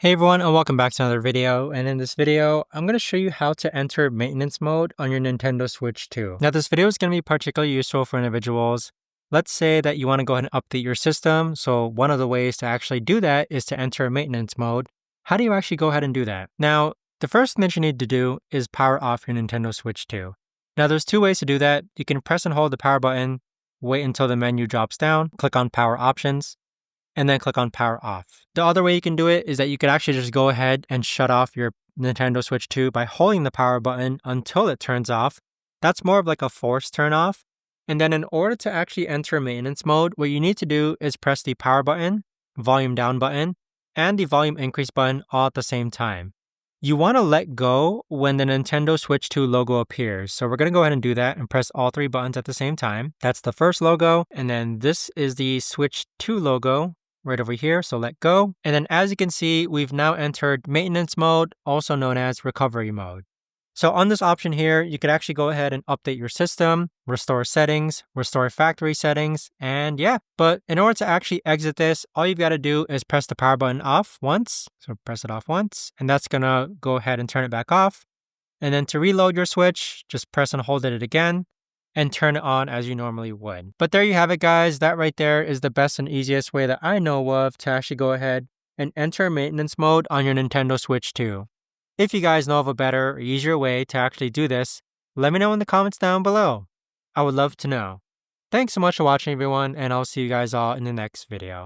Hey everyone, and welcome back to another video. And in this video, I'm going to show you how to enter maintenance mode on your Nintendo Switch 2. Now this video is going to be particularly useful for individuals. Let's say that you want to go ahead and update your system. So one of the ways to actually do that is to enter maintenance mode. How do you actually go ahead and do that? Now, the first thing that you need to do is power off your Nintendo Switch 2. Now there's two ways to do that. You can press and hold the power button, wait until the menu drops down, click on power options, and then click on power off. The other way you can do it is that you could actually just go ahead and shut off your Nintendo Switch 2 by holding the power button until it turns off. That's more of like a forced turn off. And then in order to actually enter maintenance mode, what you need to do is press the power button, volume down button, and the volume increase button all at the same time. You want to let go when the Nintendo Switch 2 logo appears. So we're going to go ahead and do that and press all three buttons at the same time. That's the first logo. And then this is the Switch 2 logo right over here, so let go. And then as you can see, we've now entered maintenance mode, also known as recovery mode. So on this option here, you could actually go ahead and update your system, restore settings, restore factory settings, and yeah. But in order to actually exit this, all you've got to do is press the power button off once. So press it off once, and that's gonna go ahead and turn it back off. And then to reload your Switch, just press and hold it again and turn it on as you normally would. But there you have it, guys. That right there is the best and easiest way that I know of to actually go ahead and enter maintenance mode on your Nintendo Switch 2. If you guys know of a better or easier way to actually do this, let me know in the comments down below. I would love to know. Thanks so much for watching, everyone, and I'll see you guys all in the next video.